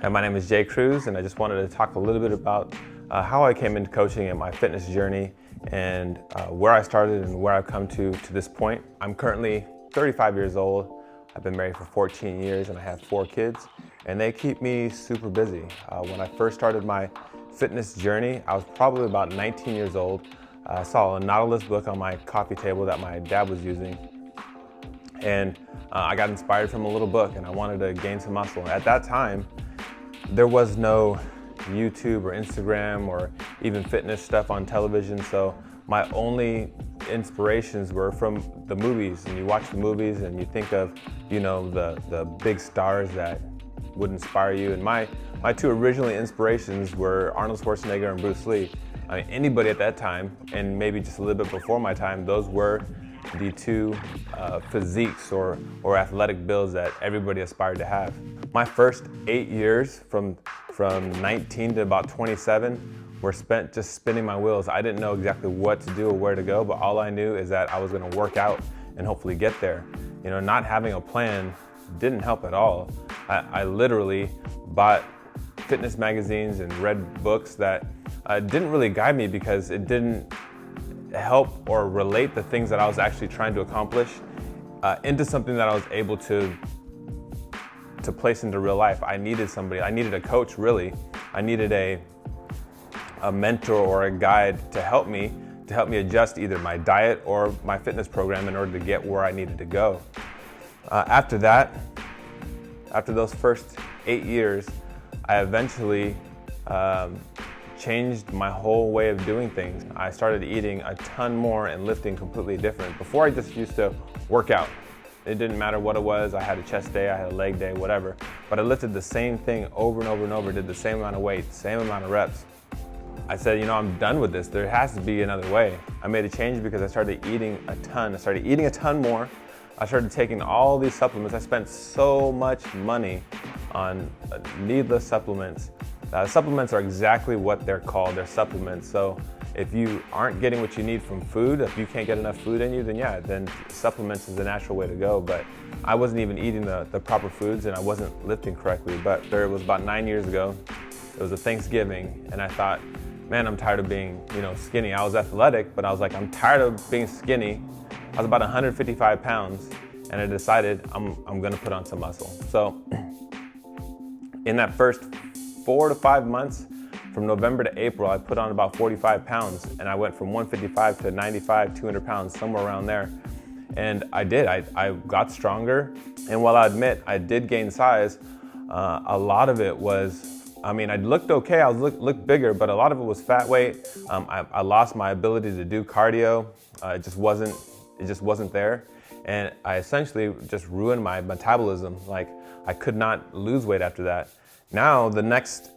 Hi, my name is Jay Cruz, and I just wanted to talk a little bit about how I came into coaching and my fitness journey and where I started and where I've come to this point. I'm currently 35 years old. I've been married for 14 years and I have 4 kids, and they keep me super busy. When I first started my fitness journey, I was probably about 19 years old. I saw a Nautilus book on my coffee table that my dad was using, and I got inspired from a little book and I wanted to gain some muscle. At that time, there was no YouTube or Instagram or even fitness stuff on television, so my only inspirations were from the movies. And you watch the movies and you think of, the big stars that would inspire you. And my 2 original inspirations were Arnold Schwarzenegger and Bruce Lee. I mean, anybody at that time, and maybe just a little bit before my time, those were the 2 physiques or athletic builds that everybody aspired to have. My first 8 years from 19 to about 27 were spent just spinning my wheels. I didn't know exactly what to do or where to go, but all I knew is that I was going to work out and hopefully get there. Not having a plan didn't help at all. I literally bought fitness magazines and read books that didn't really guide me because it didn't help or relate the things that I was actually trying to accomplish into something that I was able to place into real life. I needed somebody. I needed a coach, really. I needed a mentor or a guide to help me adjust either my diet or my fitness program in order to get where I needed to go. After those first 8 years, I eventually changed my whole way of doing things. I started eating a ton more and lifting completely different. Before, I just used to work out. It didn't matter what it was. I had a chest day, I had a leg day, whatever. But I lifted the same thing over and over and over, did the same amount of weight, same amount of reps. I said, I'm done with this. There has to be another way. I made a change because I started eating a ton. I started eating a ton more. I started taking all these supplements. I spent so much money on needless supplements. Supplements are exactly what they're called. They're supplements. So if you aren't getting what you need from food, if you can't get enough food in you, then supplements is the natural way to go. But I wasn't even eating the proper foods, and I wasn't lifting correctly. But there was about 9 years ago, it was a Thanksgiving, and I thought, man, I'm tired of being skinny. I was athletic, but I was like, I'm tired of being skinny. I was about 155 pounds, and I decided I'm gonna put on some muscle. So in that first 4 to 5 months, from November to April, I put on about 45 pounds, and I went from 155 to 95, 200 pounds, somewhere around there. And I did, I got stronger. And while I admit I did gain size, a lot of it was, I looked okay, I looked bigger, but a lot of it was fat weight. I lost my ability to do cardio. It just wasn't there. And I essentially just ruined my metabolism. Like, I could not lose weight after that. Now, the next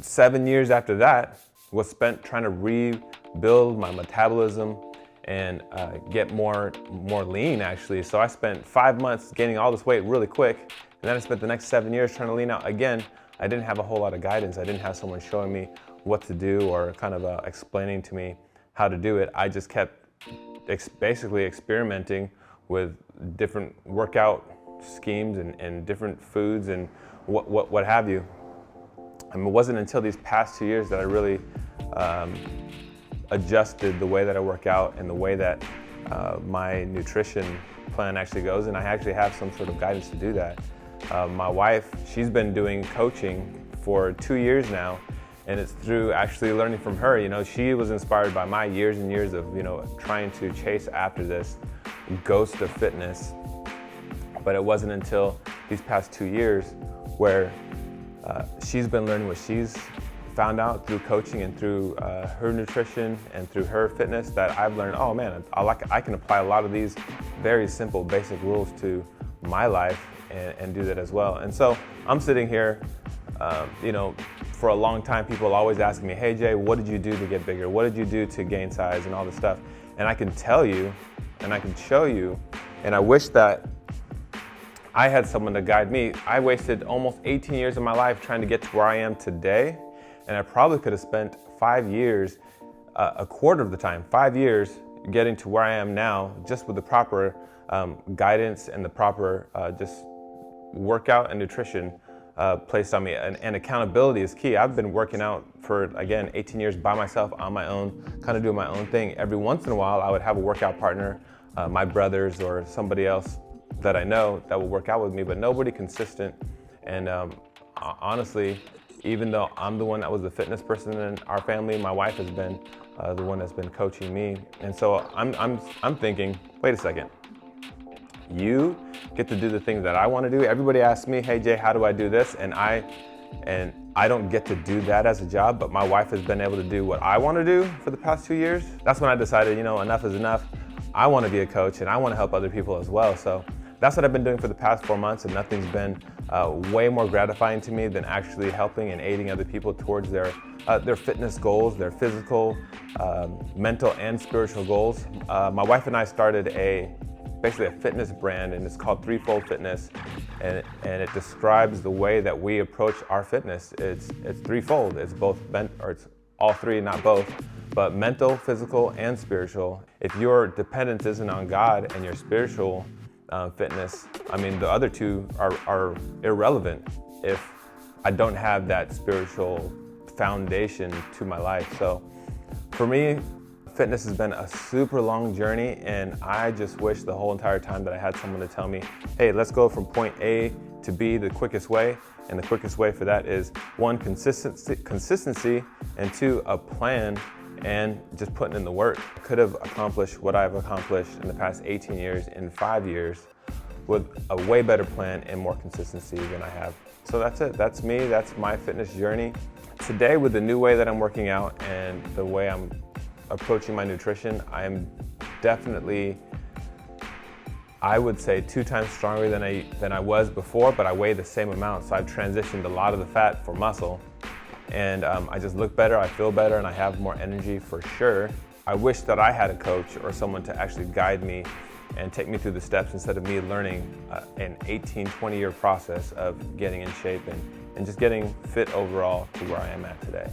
7 years after that was spent trying to rebuild my metabolism and get more lean, actually. So I spent 5 months gaining all this weight really quick, and then I spent the next 7 years trying to lean out. Again, I didn't have a whole lot of guidance. I didn't have someone showing me what to do or kind of explaining to me how to do it. I just kept basically experimenting with different workout schemes and different foods and what have you. It wasn't until these past 2 years that I really adjusted the way that I work out and the way that my nutrition plan actually goes, and I actually have some sort of guidance to do that. My wife, she's been doing coaching for 2 years now, and it's through actually learning from her. She was inspired by my years and years of trying to chase after this ghost of fitness, but it wasn't until these past 2 years where she's been learning what she's found out through coaching and through her nutrition and through her fitness that I've learned, oh man, I can apply a lot of these very simple, basic rules to my life and do that as well. And so I'm sitting here, for a long time, people always ask me, hey Jay, what did you do to get bigger? What did you do to gain size and all this stuff? And I can tell you, and I can show you, and I wish that I had someone to guide me. I wasted almost 18 years of my life trying to get to where I am today, and I probably could have spent 5 years, a quarter of the time, 5 years getting to where I am now, just with the proper guidance and the proper just workout and nutrition placed on me, and accountability is key. I've been working out for, again, 18 years by myself on my own, kind of doing my own thing. Every once in a while, I would have a workout partner, my brothers or somebody else that I know that will work out with me, but nobody consistent. And honestly, even though I'm the one that was the fitness person in our family, my wife has been the one that's been coaching me. And so I'm thinking, wait a second, you get to do the things that I want to do. Everybody asks me, hey Jay, how do I do this? And I don't get to do that as a job, but my wife has been able to do what I want to do for the past 2 years. That's when I decided, enough is enough. I want to be a coach and I want to help other people as well. So that's what I've been doing for the past 4 months, and nothing's been way more gratifying to me than actually helping and aiding other people towards their fitness goals, their physical, mental, and spiritual goals. My wife and I started basically a fitness brand, and it's called Threefold Fitness, and it describes the way that we approach our fitness. It's threefold. It's it's all three, not both, but mental, physical, and spiritual. If your dependence isn't on God and your spiritual fitness, the other two are irrelevant if I don't have that spiritual foundation to my life. So for me, fitness has been a super long journey, and I just wish the whole entire time that I had someone to tell me, hey, let's go from point A to B the quickest way. And the quickest way for that is 1, consistency, and 2, a plan, and just putting in the work. I could have accomplished what I've accomplished in the past 18 years in 5 years with a way better plan and more consistency than I have. So that's it. That's me. That's my fitness journey. Today, with the new way that I'm working out and the way I'm approaching my nutrition, I am definitely, I would say, 2 times stronger than I was before, but I weigh the same amount. So I've transitioned a lot of the fat for muscle, and I just look better, I feel better, and I have more energy for sure. I wish that I had a coach or someone to actually guide me and take me through the steps instead of me learning an 18, 20-year process of getting in shape and just getting fit overall to where I am at today.